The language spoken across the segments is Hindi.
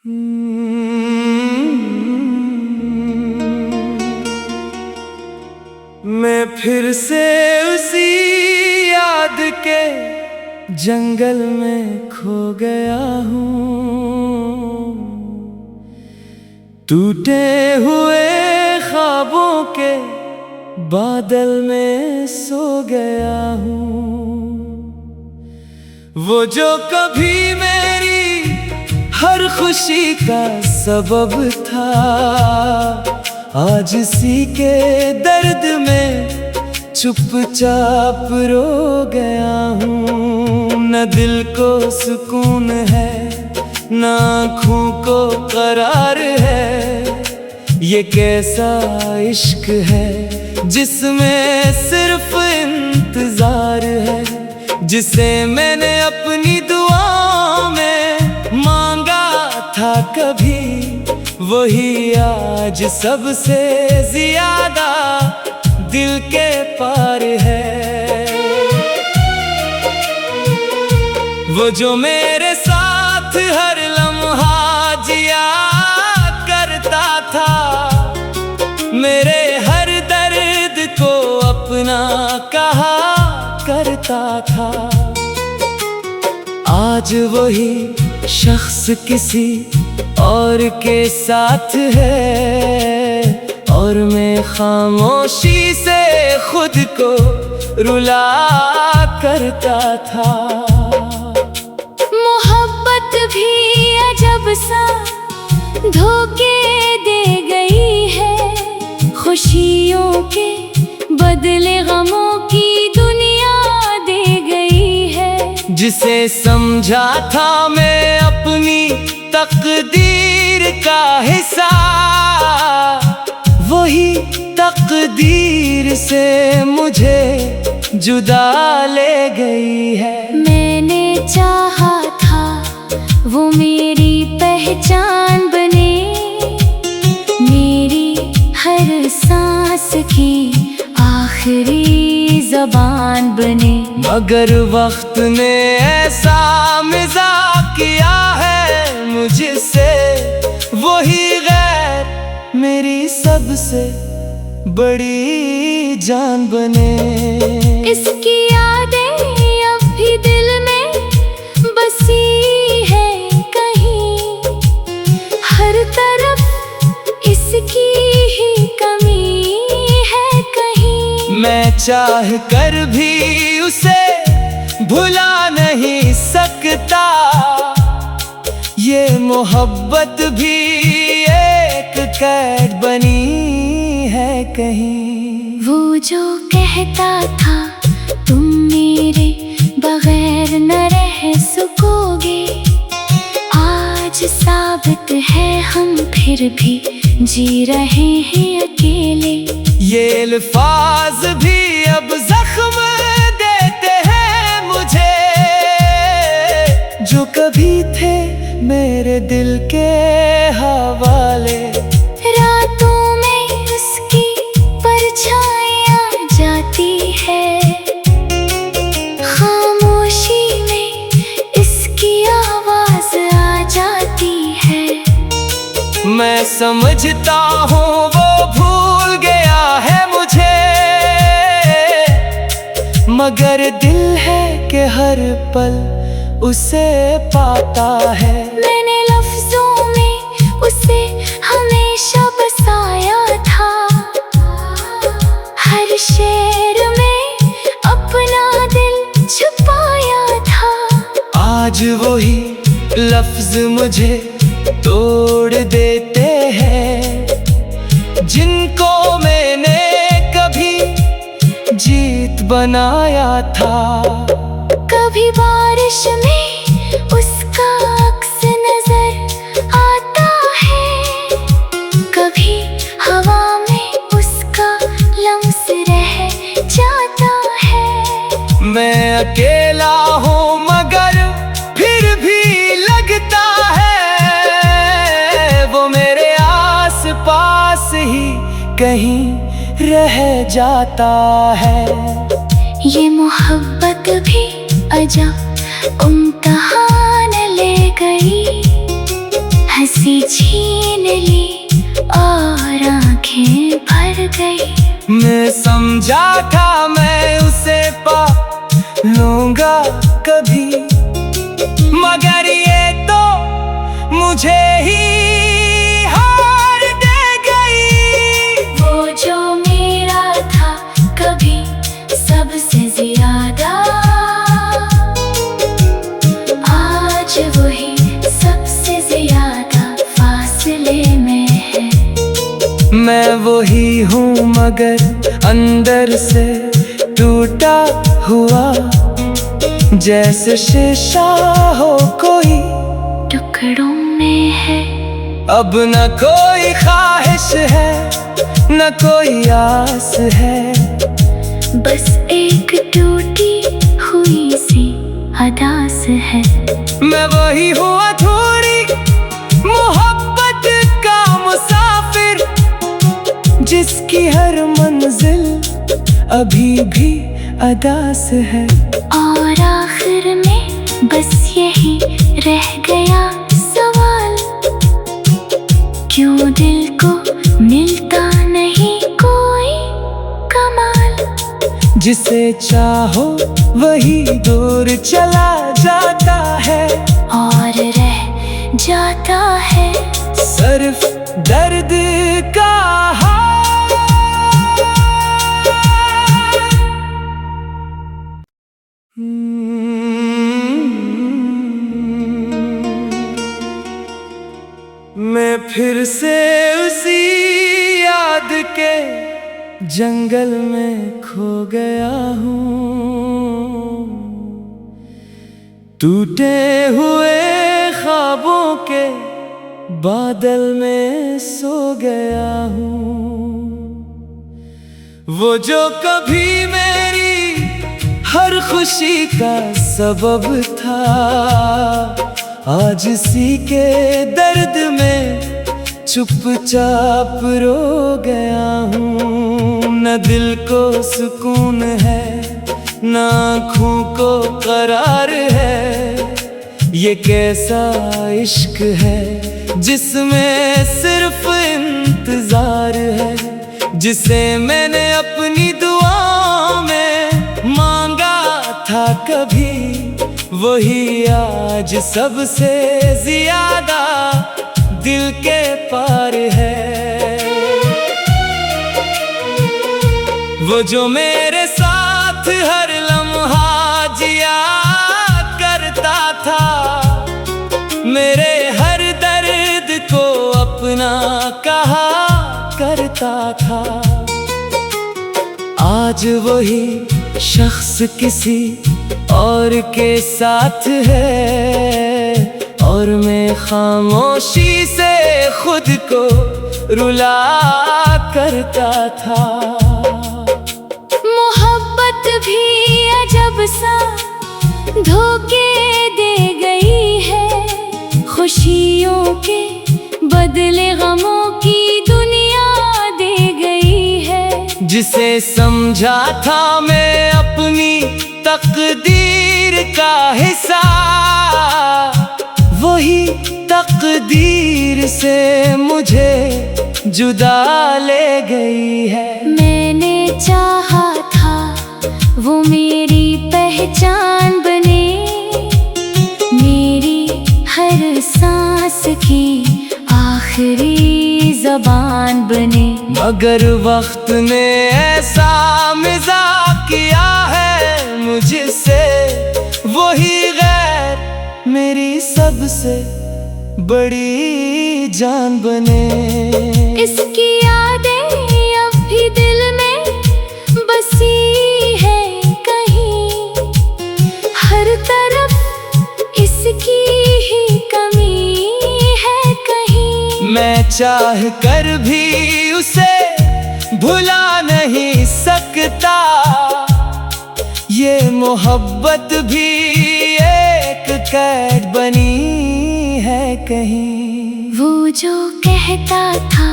मैं फिर से उसी याद के जंगल में खो गया हूँ। टूटे हुए ख्वाबों के बादल में सो गया हूँ। वो जो कभी मेरी हर खुशी का सबब था, आज इसी के दर्द में चुपचाप रो गया हूँ। न दिल को सुकून है, न आँखों को करार है। ये कैसा इश्क है जिसमें सिर्फ इंतजार है, जिसे मैंने अपनी दुआओं में मांगा था कभी, वही आज सबसे ज्यादा दिल के पार है। वो जो मेरे साथ हर लम्हा जिया करता था, मेरे हर दर्द को अपना कहा करता था, आज वही शख्स किसी और के साथ है, और मैं खामोशी से खुद को रुला करता था। मोहब्बत भी अजब सा धोखे दे गई है, खुशियों के बदले गमों की दुनिया दे गई है। जिसे समझा था मैं अपनी तकदीर का हिस्सा, वही तकदीर से मुझे जुदा ले गई है। मैंने चाहा था वो मेरी पहचान बने, मेरी हर सांस की आखिरी ज़बान बने, मगर वक्त ने ऐसा मज़ाक किया है मुझसे, वही गैर मेरी सबसे बड़ी जान बने। इसकी यादें अब भी दिल में बसी है कहीं, हर तरफ इसकी ही कमी है कहीं। मैं चाह कर भी उसे भुला नहीं सकता, ये मोहब्बत भी एक कैद बनी है कहीं। वो जो कहता था तुम मेरे बगैर न रह सकोगे, आज साबित है हम फिर भी जी रहे हैं अकेले। ये अल्फाज भी अब जख्म देते हैं मुझे, जो कभी थे मेरे दिल के हवाले। रातों में उसकी परछाइयाँ जाती है, खामोशी में इसकी आवाज आ जाती है। मैं समझता हूँ वो भूल गया है मुझे, मगर दिल है कि हर पल उसे पाता है। मैंने लफ्जों में उसे हमेशा बसाया था, हर शेर में अपना दिल छुपाया था। आज वही लफ्ज मुझे तोड़ देते हैं, जिनको मैंने कभी जीत बनाया था। कभी बारिश में उसका अक्स नजर आता है, कभी हवा में उसका लम्स रह जाता है। मैं अकेला हूँ मगर फिर भी लगता है, वो मेरे आस पास ही कहीं रह जाता है। ये मोहब्बत भी अजब इम्तिहान ले गई, हंसी खुशी छीन ली और आंखें भर गई। मैं समझा था मैं उसे पा लूंगा कभी, मगर ये तो मुझे ही हार दे गई। वो जो मेरा था कभी सबसे ज्यादा, आज वही सबसे ज्यादा फासले में है। मैं वही हूँ मगर अंदर से टूटा हुआ, जैसे शीशा हो कोई टुकड़ों में है। अब न कोई ख्वाहिश है न कोई आस है, बस एक टूटी हुई सी अदास है। मैं वही हूँ अधूरी मोहब्बत का मुसाफिर, जिसकी हर मंजिल अभी भी अदास है। और आखिर में बस यही रह गया सवाल, क्यों दिल को मिलता नहीं कोई कमाल। जिसे चाहो वही दूर चला जाता है, और रह जाता है सिर्फ दर्द का हाल। मैं फिर से उसी याद के जंगल में खो गया हूँ, टूटे हुए ख्वाबों के बादल में सो गया हूँ। वो जो कभी मेरी हर खुशी का सबब था, आज इसी के दर्द में चुपचाप रो गया हूँ। न दिल को सुकून है न आँखों को करार है, ये कैसा इश्क है जिसमें सिर्फ इंतजार है। जिसे मैंने अपनी दुआओं में मांगा था कभी, वही आज सबसे ज्यादा दिल के पार है। वो जो मेरे साथ हर लम्हा जिया करता था, मेरे हर दर्द को अपना कहा करता था, आज वही शख्स किसी और के साथ है। और मैं खामोशी से खुद को रुला करता था। मोहब्बत भी अजब सा धोखे दे गई है, खुशियों के बदले गमों की दुनिया दे गई है। जिसे समझा था मैं अपनी तकदीर का हिस्सा, वही तकदीर से मुझे जुदा ले गई है। मैंने चाहा था वो मेरी पहचान बने, मेरी हर सांस की आखिरी ज़बान बने। मगर वक्त ने ऐसा मज़ाक किया है मुझसे, वही गैर मेरी सबसे बड़ी जान बने। इसकी यादें अब भी दिल में बसी है कहीं, हर तरफ इसकी ही कमी है कहीं। मैं चाह कर भी उसे भुला नहीं सकता, ये मोहब्बत भी एक कैद बनी है कहीं। वो जो कहता था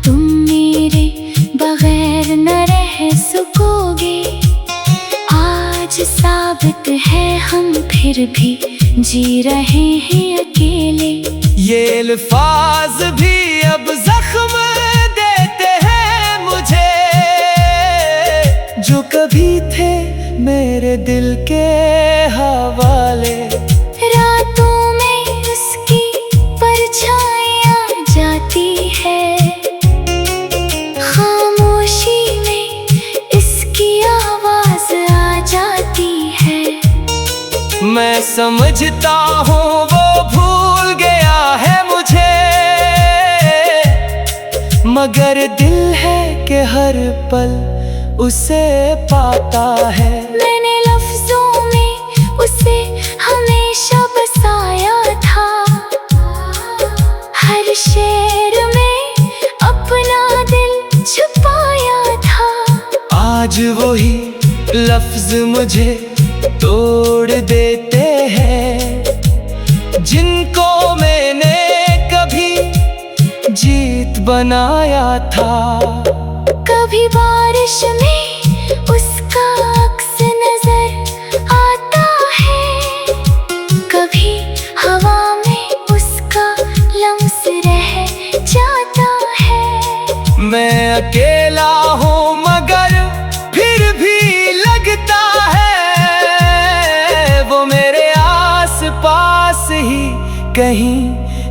तुम मेरे बगैर न रह सकोगे, आज साबित है हम फिर भी जी रहे हैं अकेले। ये अल्फाज भी अब जख्म देते हैं मुझे, जो कभी थे मेरे दिल के हवाले। रातों में उसकी परछाइयाँ जाती है, खामोशी में इसकी आवाज आ जाती है। मैं समझता हूँ वो भूल गया है मुझे, मगर दिल है कि हर पल उसे पाता है। मैंने लफ्जों में उसे हमेशा बसाया था, हर शेर में अपना दिल छुपाया था। आज वही लफ्ज मुझे तोड़ देते हैं, जिनको मैंने कभी जीत बनाया था। कभी बारिश में उसका अक्स नजर आता है, कभी हवा में उसका लम्स रह जाता है। मैं अकेला हूँ मगर फिर भी लगता है, वो मेरे आस पास ही कहीं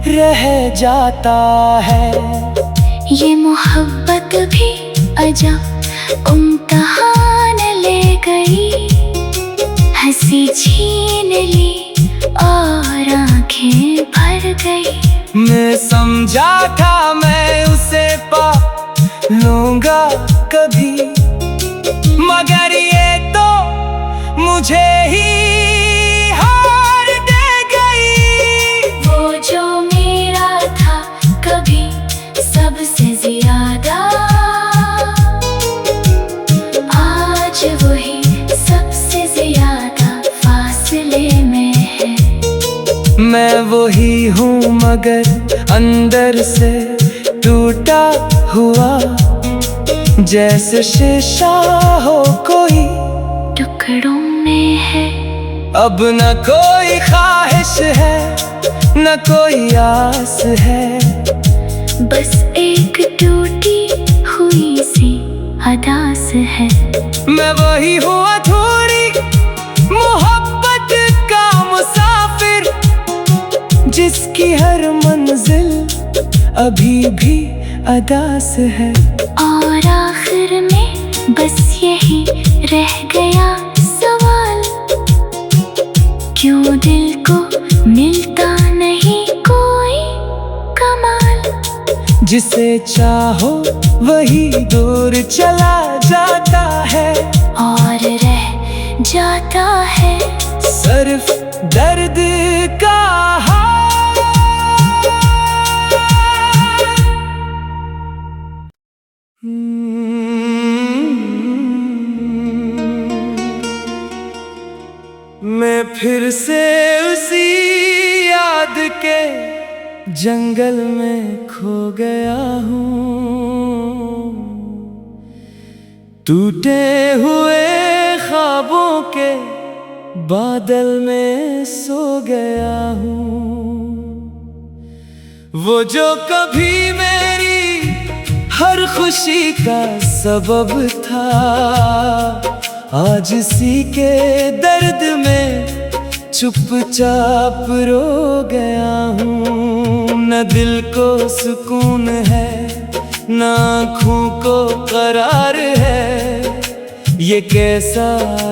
रह जाता है। ये मोहब्बत भी अजब इम्तिहान ले गई, हंसी छीन ली और आंखें भर गई। मैं समझा था मैं उसे पा लूंगा कभी, मगर ये तो मुझे ही हार दे गई। वो जो मेरा था कभी सबसे ज्यादा, आज वही सबसे ज्यादा फासले में है। मैं वही हूँ मगर अंदर से टूटा हुआ, जैसे शीशा हो कोई टुकड़ों में है। अब न कोई ख्वाहिश है न कोई आस है, बस एक टूटी हुई सी अदास है। मैं वही हूँ अधूरी मोहब्बत का मुसाफिर, जिसकी हर मंजिल अभी भी अदास है। और आखिर में बस यही रह गया सवाल, क्यों दिल को मिलता नहीं कोई कमाल। जिसे चाहो वही दूर चला जाता है, और रह जाता है सिर्फ दर्द का हाल। मैं फिर से उसी याद के जंगल में खो गया हूँ, टूटे हुए ख्वाबों के बादल में सो गया हूँ। वो जो कभी मेरी हर खुशी का सबब था, आज इसी के दर्द में चुपचाप रो गया हूँ। न दिल को सुकून है न आँखों को करार है, ये कैसा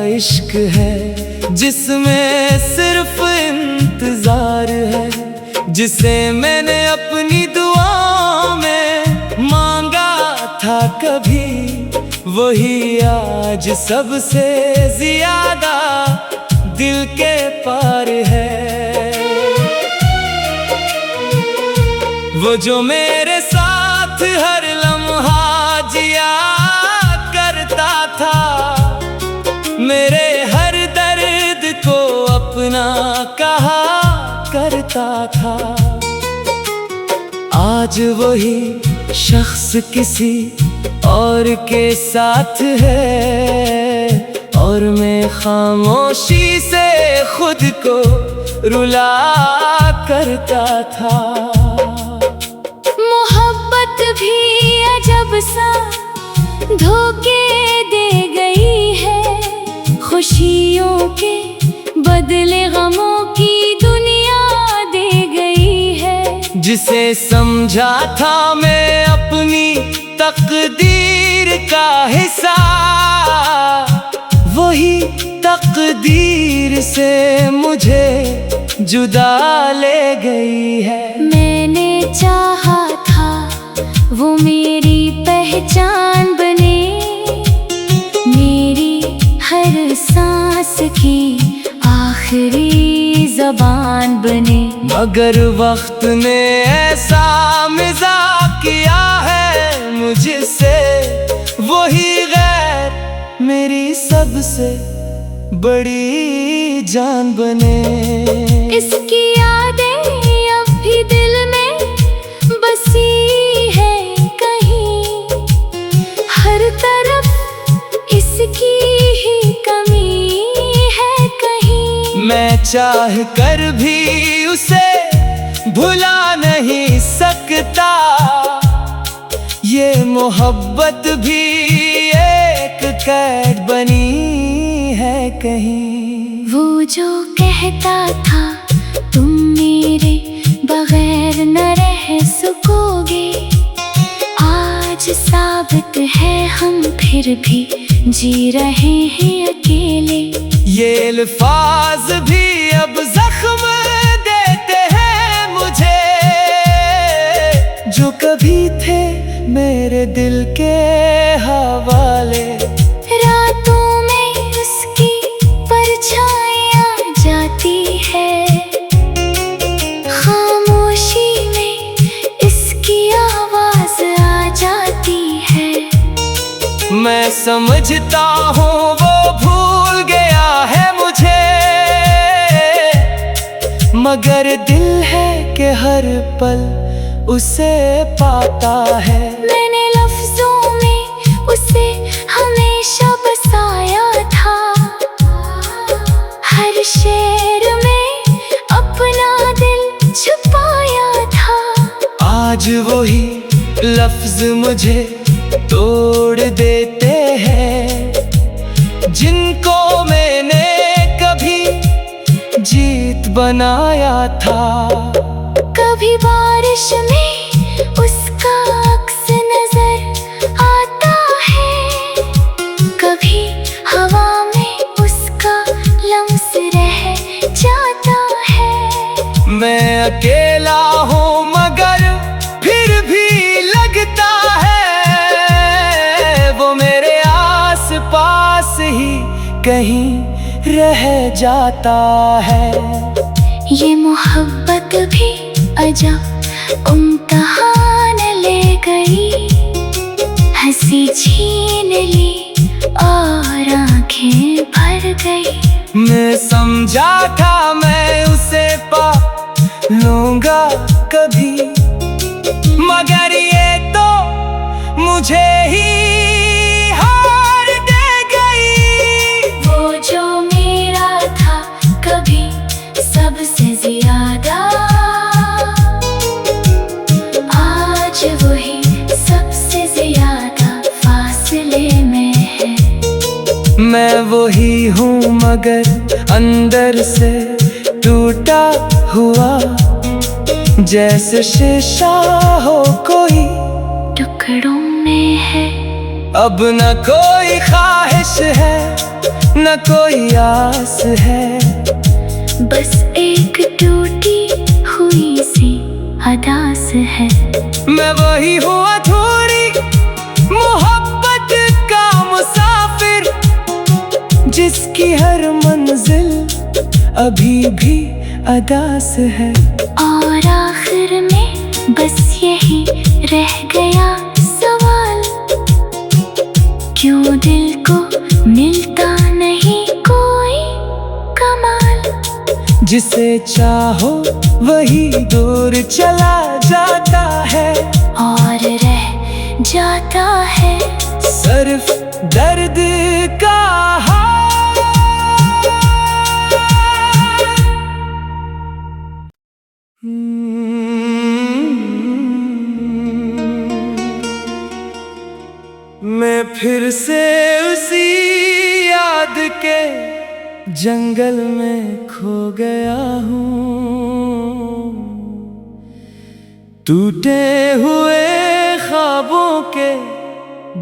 इश्क है जिसमें सिर्फ इंतजार है। जिसे मैंने अपनी दुआ में मांगा था कभी, वही आज सबसे ज्यादा दिल के पार है। वो जो मेरे साथ हर लम्हा जिया करता था, मेरे हर दर्द को अपना कहा करता था, आज वही शख्स किसी और के साथ है। और मैं खामोशी से खुद को रुला करता था। मोहब्बत भी अजब सा धोखे दे गई है, खुशियों के बदले गमों की दुनिया दे गई है। जिसे समझा था मैं अपनी तकदीर का हिस्सा, वही तकदीर से मुझे जुदा ले गई है। मैंने चाहा था वो मेरी पहचान बने, मेरी हर सांस की आखिरी ज़बान बने। मगर वक्त ने ऐसा मज़ाक किया है मुझसे, वही गैर मेरी सबसे बड़ी जान बने। इसकी यादें अब भी दिल में बसी है कहीं, हर तरफ इसकी ही कमी है कहीं। मैं चाह कर भी उसे भुला नहीं सकता, ये मोहब्बत भी एक कैद बनी है कहीं। वो जो कहता था तुम मेरे बगैर न रह सकोगे, आज साबित है हम फिर भी जी रहे हैं अकेले। ये अल्फाज भी अब जख्म देते हैं मुझे, जो कभी थे मेरे दिल के हवाले। रातों में उसकी परछाइयाँ जाती है, खामोशी में इसकी आवाज आ जाती है। मैं समझता हूँ वो भूल गया है मुझे, मगर दिल है कि हर पल उसे पाता है। मैंने लफ्जों में उसे हमेशा बसाया था, हर शेर में अपना दिल छुपाया था। आज वही लफ्ज मुझे तोड़ देते हैं, जिनको मैंने कभी जीत बनाया था। कभी बारिश में उसका अक्स नजर आता है, कभी हवा में उसका लम्स रह जाता है। मैं अकेला हूँ मगर फिर भी लगता है, वो मेरे आस पास ही कहीं रह जाता है। ये मोहब्बत भी अजब इम्तिहान ले गई, हंसी छीन ली और आंखें भर गई। मैं समझा था मैं उसे पा लूंगा कभी, मगर ये तो मुझे ही हार दे गई। वो जो मेरा था कभी सबसे ज्यादा, आज वही सबसे ज्यादा फासले में है। मैं वही हूँ मगर अंदर से टूटा हुआ, जैसे शीशा हो कोई टुकड़ों में है। अब न कोई ख्वाहिश है न कोई आस है, बस एक टूटी हुई सी अदास है। मैं वही हूँ अधूरी मोहब्बत का मुसाफिर, जिसकी हर मंजिल अभी भी अदास है। और आखिर में बस यही रह गया सवाल, क्यों दिल को मिलता नहीं कोई कमाल। जिसे चाहो वही दूर चला जाता है, और रह जाता है सिर्फ दर्द का हाल। फिर से उसी याद के जंगल में खो गया हूँ। टूटे हुए ख्वाबों के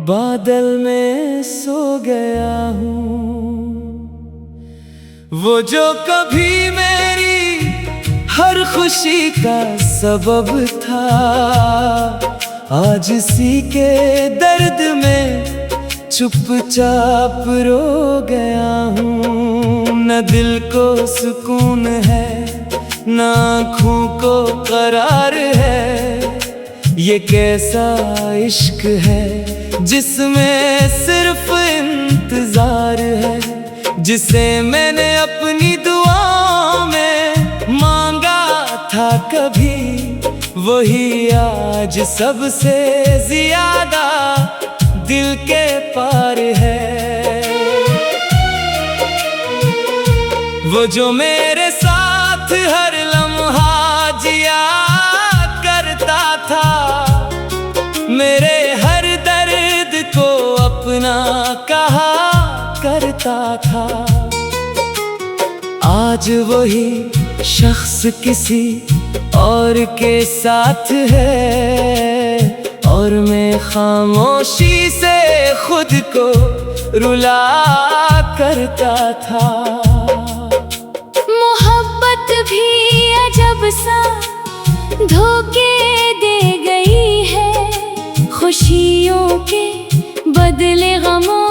बादल में सो गया हूँ। वो जो कभी मेरी हर खुशी का सबब था, आज इसी के दर्द में चुपचाप रो गया हूँ। न दिल को सुकून है, न आँखों को करार है। ये कैसा इश्क है जिसमें सिर्फ इंतजार है, जिसे मैंने अपनी दुआओं में मांगा था कभी, वही आज सबसे ज्यादा दिल के पार है। वो जो मेरे साथ हर लम्हा जिया करता था, मेरे हर दर्द को अपना कहा करता था, आज वही शख्स किसी और के साथ है, और मैं खामोशी से खुद को रुला करता था। मोहब्बत भी अजब सा धोखे दे गई है, खुशियों के बदले गमों